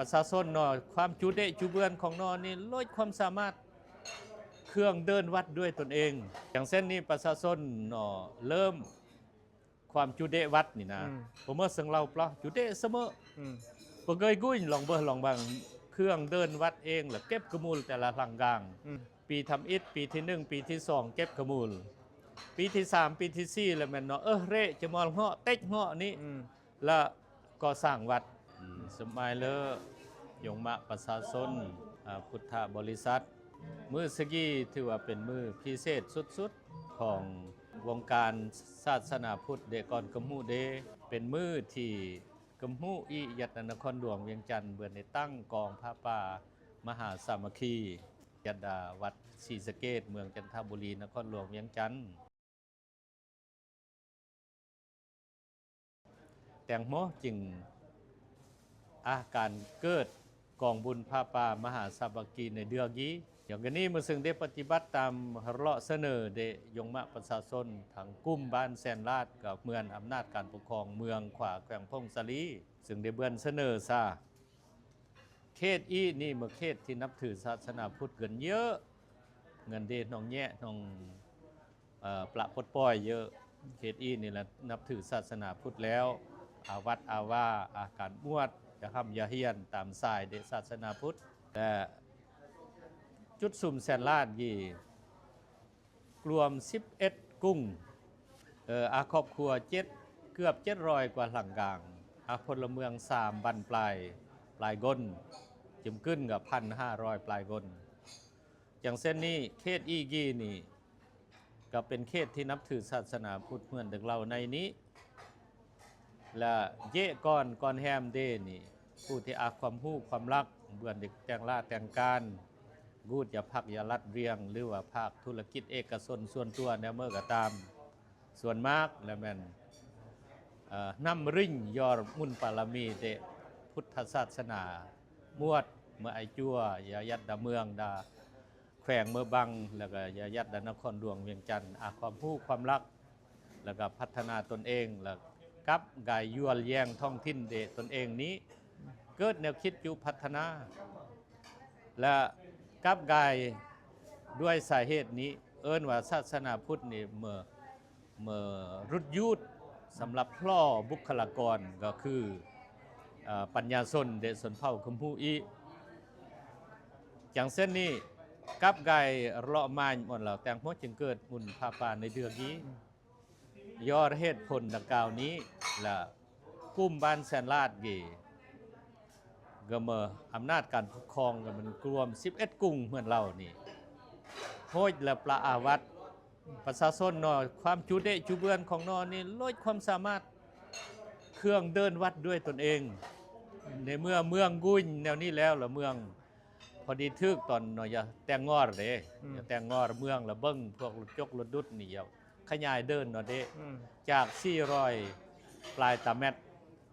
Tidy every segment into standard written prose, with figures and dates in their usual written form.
ประชาชนเนาะความจุเดะจุเบือนของนอนี่ลดความสามารถเครื่องเดินวัดด้วยตนเองอย่างเส้นนี้ประชาชนเนาะเริ่มความจุเดะวัดนี่นะผมเมื่อสังเราปลาจุเดะเสมอปกยกุ้ยลองเบอร์ลองบางเครื่องเดินวัดเองหรือเก็บกระมูลแต่ละหลังกลางปีทำอิฐปีที่1ปีที่2เก็บกระมูลปีที่3ปีที่4แล้วแม่นเนาะเร่จะมอลเงาะเต็กเงาะนี้แล้วก็สร้างวัดสมัยเลอยงมะประชาชนพุทธบริษัทมือสกีถือว่าเป็นมือพิเศษสุดๆของวงการศาสนาพุทธเดก่อนกำมูเดเป็นมือที่กำมูอิยัตนครหลวงเวียงจันทร์เบือนในตั้งกองพระป่ามหาสามัคคียัดดาวัดศรีสะเกษเมืองจันทบุรีนครหลวงเวียงจันทร์แต่งโมจึงอาการเกิดกองบุญพระป่ามหาสามัคคีในเดือนนี้อย่างนี้มือซึ่งได้ปฏิบัติตามเลาะเสนอเดยงมะประชาชนทางกุ้มบ้านแสนลาดกับเมืองอำนาจการปกครองเมืองขวาแขวงพงศาลีซึ่งได้เบือนเสนอซาเขตอีนี่เมื่อเขตที่นับถือศาสนาพุทธเกินเยอะเงินเดชน้องแย่น้องประปดปล่อยเยอะเขตอีนี่แหละนับถือศาสนาพุทธแล้วอาวัดอาวาอาการบวชจะทำยาเฮียนตามสายเดศาสนาพุทธแต่จุดสุ่มแสนลาดยี่รวม11กุ้งอาครอบครัวเกือบ700กว่าหลังกลางอาพลเมือง3บันปลายก้นจิ้มขึ้นกับ 1,500 ปลายก้นอย่างเส้นนี้เขตอีกีนี่ก็เป็นเขตที่นับถือศาสนาพุทธเหมือนเด็กเราในนี้และเย่ก่อนแฮมเดนี่ผู้ที่อาความหู้ความรักเบื่อเด็กแต่งล่าแต่งการกูดอย่าพักอย่าลัดเรียงหรือว่าภาคธุรกิจเอกชนส่วนตัวแนวเมื่อก็ตามส่วนมากแล้วแม่นน้ำริ่งยอมุนปารมีเดพุทธศาสนามวดเมื่อไอจั่วยายัดดาเมืองดาแขวงเมื่อบังแล้วก็ยายัดดานครหลวงเวียงจันทร์ความผู้ความรักแล้วก็พัฒนาตนเองแล้วกับกายยั่วแยงท้องถิ่นเดตนเองนี้เกิดแนวคิดอยู่พัฒนาและกับกายด้วยสาเหตุนี้เอิ้นว่าศาสนาพุทธนี่เมื่อรุดยุดสำหรับพล่อบุคลากรก็คือปัญญาชนเดชนเผ่าคัมพูอีอย่างเส้นนี้กับกายเลาะมาหมดแล้วแต่งโมจึงเกิดบุญพาป่าในเดือนนี้ยอดเหตุผลดังกล่าวนี้และกุ้มบ้านแสนลาดกี่ก็เมื่ออำนาจการปกครองกับมันรวม11กุ้งเหมือนเรานี่โหยและปลาอาวัดประชาชนนอความจุเดะจุเบือนของนอนี่ลดความสามารถเครื่องเดินวัดด้วยตนเองในเมื่อเมืองกุ้ยแนวนี้แล้วละเมืองพอดีทึกตอนนอยแต่งงอเลยแต่งงอเมืองละเบิ้งพวกรถยกรถดุดนี่ขยายเดินนอเดจาก400ปลายตาเม็ด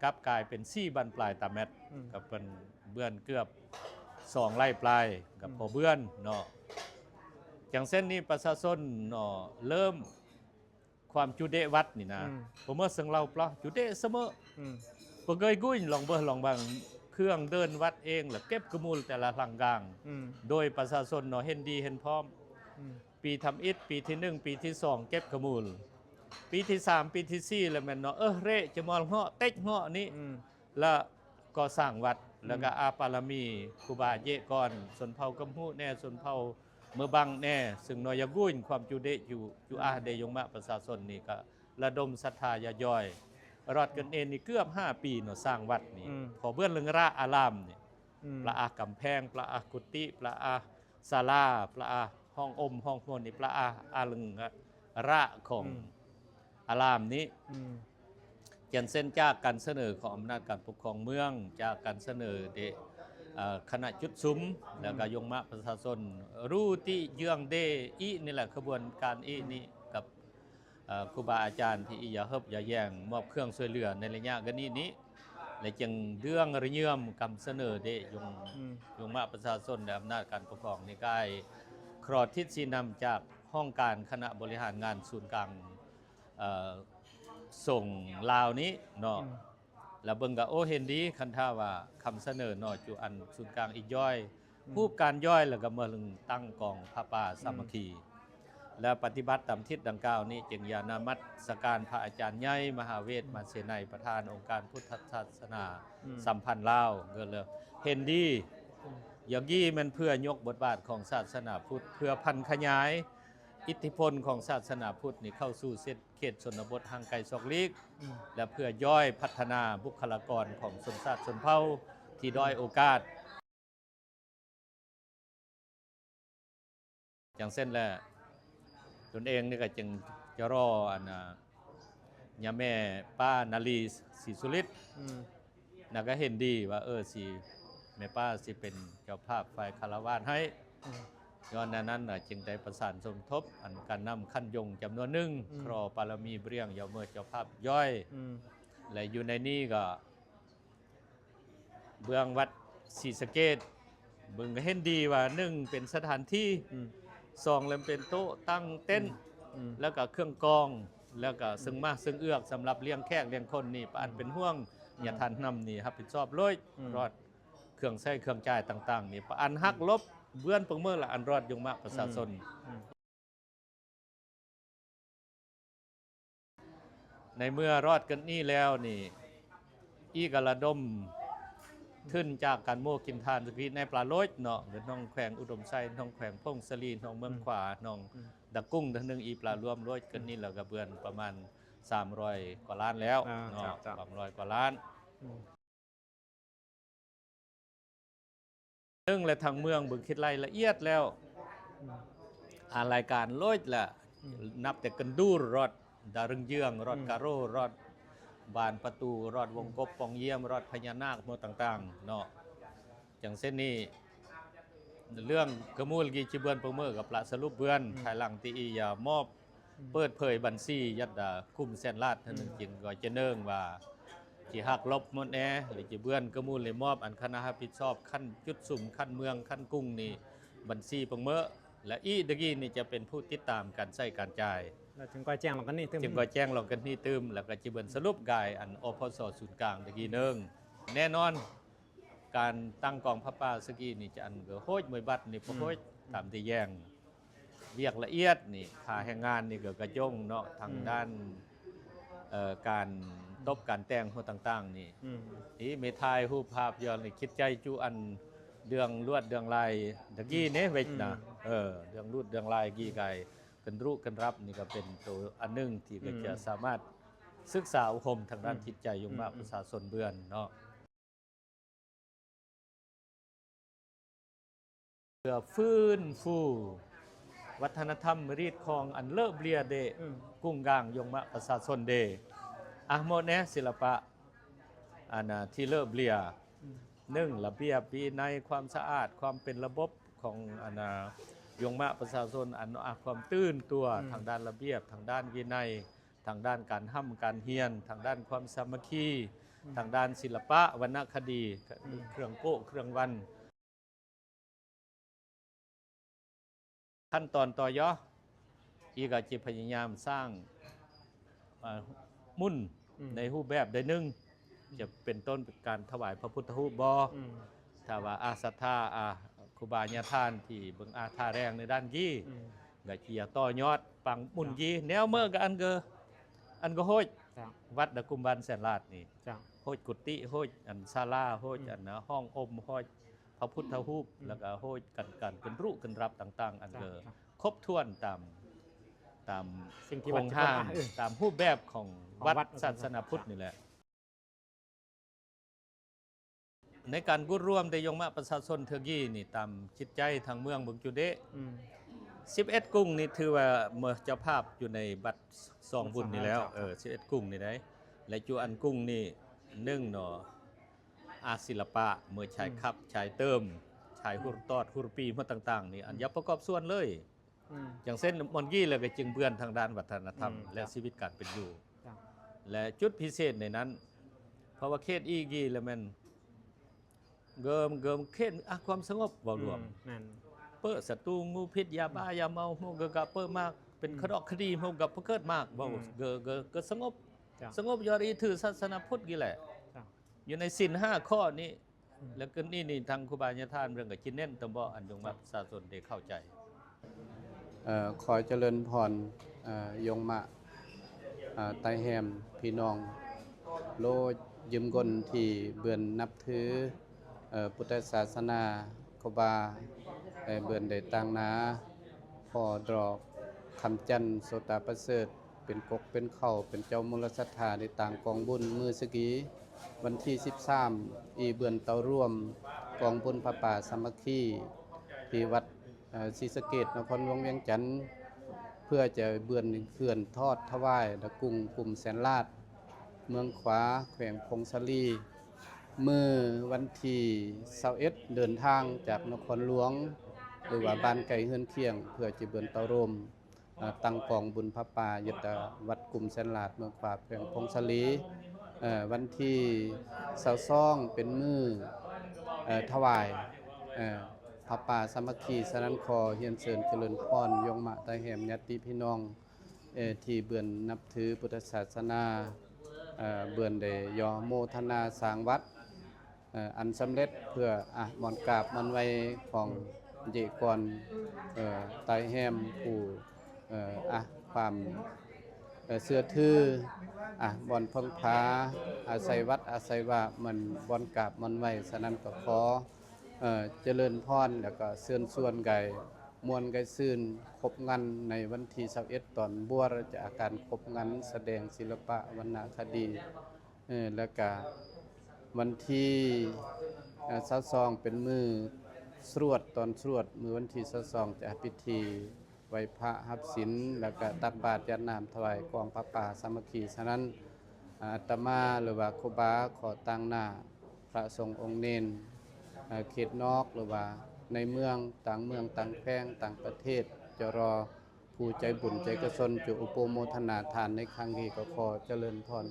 กลับกลายเป็น4บันปลายตาเม็ดกับเป็นเบื้อนเกือบ2ไร่ปลายกับพอเบื้อนเนาะอย่างเส้นนี้ประชาชนเนาะเริ่มความจุเดะวัดนี่นะผมเมื่อสังเราปลาจุเดะเสมอปกยกุ้ยลองเบอร์ลองบางเครื่องเดินวัดเองหรือเก็บกระมูลแต่ละหลังกลางโดยประชาชนเนาะเห็นดีเห็นพร้อมปีทำอิฐปีที่1ปีที่2เก็บกระมูลปีที่3ปีที่4แล้วแม่นเนาะเร่จะมอลเงาะเต็กเงาะนี้แล้วก็สร้างวัดแล้วก็อาปารมีครูบาเยก่อนสนเผ่ากำหูแน่สนเผ่าเมื่อบังแน่ซึ่งนอยกุ้ยความจุเดะอยู่อาเดยงมะประชาชนนี่ก็ระดมศรัทธายาย่อยรอดกันเองนี่เกือบ5ปีเนาะสร้างวัดนี่พอเบื้องเรื่องระอารามนี่ปลาอากำแพงปลาอากุติปลาอาศาลาปลาอาห้องห้องโนนี่ปลาอาลึงระของอารามนี้ยันเส้นจากการเสนอของอำนาจการปกครองเมืองจากการเสนอเดคณะจุดซุ้มแล้วก็ยงมะประชาชนรู้ที่เยื่องเดอีนี่แหละขบวนการอีนี้กับครูบาอาจารย์ที่อย่าเฮิบอย่าแย่งมอบเครื่องช่วยเหลือในระยะกันนี้และจึงเรื่องระเยื่อมคำเสนอเดยงมะประชาชนในอำนาจการปกครองในกายครอทิศสีนำจากห้องการคณะบริหารงานศูนย์กลางส่งลาวนี้เนาะ แล้วเบิ่งก็โอ้เห็นดีคันท่าว่าคำเสนอเนาะจุอันศูนย์กลางอีกย่อยรูปการย่อยแล้วก็มาลึงตั้งกองพระป่าสามัคคีและปฏิบัติตามทิศดังกล่าวนี้จึงญาณมัสการพระอาจารย์ใหญ่มหาเวทมาเสนัยประธานองค์การพุทธศาสนาสัมพันธ์ลาวก็เลยเห็นดีอย่างนี้มันเพื่อยกบทบาทของศาสนาพุทธเพื่อพันขยายอิทธิพลของศาสนาพุทธนี่เข้าสู่เขตชนบทห่างไกลศอกลีกและเพื่อย่อยพัฒนาบุคลากรของชนชาติชนเผ่าที่ด้อยโอกาสอย่างเส้นแหละตนเองนี่ก็จึงจะรออันยาแม่ป้านาลีศรีสุริตน่ะก็เห็นดีว่าสิแม่ป้าสิเป็นเจ้าภาพฝ่ายคารวะให้ย้อนนั้นจึงได้ประสานสมทบอันการนำขั้นยงจำนวนหนึ่งครอปารมีเรียงเยาวเมื่อเจ้าภาพย่อยและอยู่ในนี้ก็เบื้องวัดศรีสะเกษเบิ่งเห็นดีว่า1เป็นสถานที่2แล้วเป็นโต๊ะตั้งเต็นท์แล้วก็เครื่องกองแล้วก็ซึ่งมาซึ่งเอื้อกสำหรับเลี้ยงแขกเลี้ยงคนนี่อันเป็นห่วงอย่าทันนำนี่ครับผิดชอบเลยรอดเครื่องใช้เครื่องจ่ายต่างๆนี่อันหักลบเบื้อนเพิ่งเมื่อละอันรอดยงมากประชาชนในเมื่อรอดกันนี่แล้วนี่อีกระดมขึ้นจากการโมกินทานสกีในปลาโลดเนาะหรือน้องแขวงอุดมไซน้องแขวงพงศลีน้องเมืองขวาน้องดักกุ้งทั้งนึงอีปลารวมโลดกันนี่แล้วก็เบือนประมาณ300กว่าล้านแล้วเนาะ300กว่าล้านซึ่งและทางเมืองบึงคิดรายละเอียดแล้วรายการโลดละนับแต่กันดูรอดดารึงเยืองรอดกาโร่รอดบานประตูรอดวงกบปองเยี่ยมรอดพญานาคโมต่างๆเนาะอย่างเส้นนี้เรื่องกระมูลกีจิเบือนประเมิกับปลาสรุปเบือนภายหลังที่อย่ามอบเปิดเผยบัญชียัดคุ้มแสนลาดท่านนึงจริงก็จะเนื่องว่าที่หักลบหมดแน่หรือจิเบือนกระมูลเลยมอบอันคณะรับผิดชอบขั้นจุดสุ่มขั้นเมืองขั้นกุ้งนี่บัญชีประเมิและอีดกี้นี่จะเป็นผู้ติดตามการใช้การจ่ายจึงก็แจ้งเรากันนี่ตึมจึงก็แจ้งเรากันนี่ตึมแล้วก็จิเบินสรุปกายอันอพสศูนย์กลางตะกี้นึงแน่นอนการตั้งกองพระป่าสกีนี่จะอันเกโหยมวยบัตรนี่พโหยตามที่แย่งเวียกละเอียดนี่ค่าแรงงานนี่ก็กระจงเนาะทางด้านการตบการแต่งหัวต่างๆนี่เมทายรูปภาพย้อนคิดใจจูอันเดืองลวดเดืองลายตะกี้เนี่ยเวทนะเดืองลวดเดืองลายกี่ไก่กันรู้กันรับนี่ก็เป็นตัวอันนึงที่ก็จะสามารถศึกษาอุคมทางด้านจิตใจยงมากประชาชนเบือนเนาะเพื่อฟื้นฟูวัฒนธรรมรีดคองอันเลิศเลียเดกุ้งกลางยงมะประชาชนเดโมเนศิลปะอันที่เลิศเลียระเบียบวินัยความสะอาดความเป็นระบบของยงมะประชาชนความตื้นตัวทางด้านระเบียบทางด้านวินัยทางด้านการห้ำการเฮียนทางด้านความสามัคคีทางด้านศิลปะวรรณคดีเครื่องโก้เครื่องวันขั้นตอนต่อย่ออีกจิพยายามสร้างมุ่นในรูปแบบใดหนึ่งจะเป็นต้นการถวายพระพุทธรูปถ้าว่าอาสัทธาครูบาญาทานที่เบิ่งท่าแรงในด้านยี่ก็เกียต่อยอดปังมุ่นยี่แนวเมื่อกับอันก็โหยวัดดกุมบันแสนลาดนี่โหยกุฏิโหยอันศาลาโหยอันห้องอมโหยพระพุทธรูปแล้วก็โหยกันเป็นรูปกันรับต่างๆอันก็ครบถ้วนตามสิ่งที่โครงสร้างตามรูปแบบของวัดศาสนาพุทธนี่แหละในการกู้ร่วมได้ยงมาประชาชนเทือกี้นี่ตามจิตใจทางเมืองบึงจุเดะ11กุ้งนี่ถือว่าเมื่อเจ้าภาพอยู่ในบัตรซองบุญนี่แล้ว11กุ้งนี่ได้และจูอันกุ้งนี่1เนาะศิลปะเมื่อชายคับชายเติมชายหุรตอดหุรปีมาต่างๆนี่อันยับประกอบส่วนเลยอย่างเช่นมอนกี้เลยก็จึงเบื้อนทางด้านวัฒนธรรมและชีวิตการเป็นอยู่และจุดพิเศษในนั้นเพราะว่าเขตอีกีแล้วมันเกิมเขตความสงบบ่รวมเปิดศัตรูงูพิษยาบ้ายาเมาโมเกกะเปิดมากเป็นคดอกคดีโมกับเกิดมากบ่เกสงบยอดอีถือศาสนาพุทธกี่แหละ อยู่ในศีล5ข้อนี้แล้วก็นี่ทางครูบาอาจารย์เรื่องก็สิเน้นตบ่อันยงว่าประชาชนได้เข้าใจขอเจริญพรยงมะไตแฮมพี่น้องโลยืมกลที่เบือนนับถือพุทธศาสนาครูบาเบือนได้ต่างนาพ่อดอกคำจันทร์โสตประเสริฐเป็นกกเป็นเข้าเป็นเจ้ามูลศรัทธาในต่างกองบุญมือสกีวันที่13อีเบือนเตาร่วมกองบุญพระป่าสามัคคีที่วัดศรีสะเกษนครหลวงเวียงจันทน์เพื่อจะเบือนเขื่อนทอดถวายตะกุงกลุ่มแสนลาดเมืองขวาแขวงพงศาลีมือวันที่21เดินทางจากนครหลวงหรือว่าบ้านไก่เฮือนเคียงเพื่อจะเบือนเตาร่มตั้งกองบุญพระป่ายึดวัดกลุ่มแสนลาดเมืองขวาแขวงพงศาลีวันที่22เป็นมือถวายพระป่าสามัคคีสนันคอเฮียนเสริญเจริญพรยงมะไตแหมญาติพี่น้องที่เบือนนับถือพุทธศาสนาเบือนได้ยอโมทนาสร้างวัดอันสำเร็จเพื่อมอนกราบมอนไว้ของเจกรไตแหมผู้ความเสื้อถือบอนพังพาอาศัยวัดอาศัยว่ามันบอนกราบมอนไว้ฉะนั้นก็ขอเจริญพรแล้วก็เชิญชวนไก่มวลไก่ซื่นครบงานในวันที่21ตอนบัวจะอาการครบงานแสดงศิลปะวรรณคดีแล้วก็วันที่22เป็นมือสรวดตอนสรวดมือวันที่22จะพิธีไหว้พระรับศีลแล้วก็ตักบาตรยาดน้ำถวายกองพระป่าสามัคคีฉะนั้นอาตมาหรือว่าครูบาขอตั้งหน้าพระสงฆ์องค์เนนเขตนอกหรือว่าในเมืองต่างแขวงต่างประเทศจะรอผู้ใจบุญใจกุศลจุอุปโมทนาทานในครั้งนี้ก็ขอเจริญพร